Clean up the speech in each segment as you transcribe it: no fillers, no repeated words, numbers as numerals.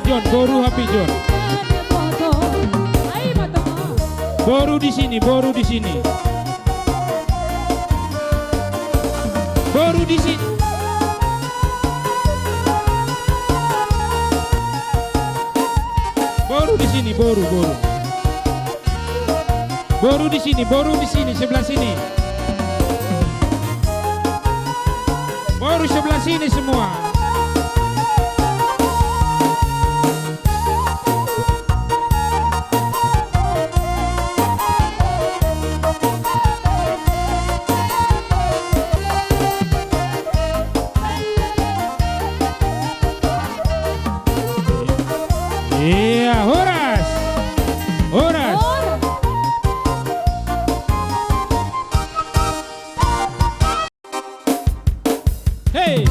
John, boru HP John. Boru di sini, boru di sini. Boru di sini. Boru di sini, boru. Boru di sini, sebelah sini. Boru sebelah sini semua. Iya, Horas. Hey.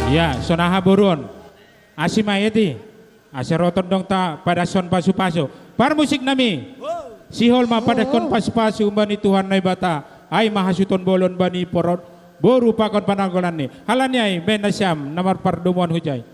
Ya, sonaha burun. Asimayeti. Aseroton dong ta pada son pasu-pasu. Par musik nami. Sihol ma pada kon pasu-pasu bani Tuhan nai bata. Ai mahasuton bolon bani porot. Boru pakon pananggolan ni. Halanyai ben nasyam namar pardumuan hujai.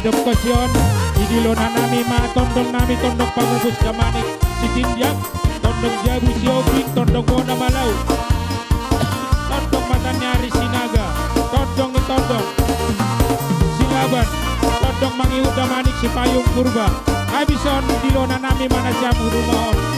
Adop kosion idilona nami ma tondong nami tondong pangubus kamanik si tinjak tondong jabu siopik tondong wona malau tondong matanyari sinaga tondong silaban tondong mangiuda manik si payung purba abison dilona nami mana jam rumahon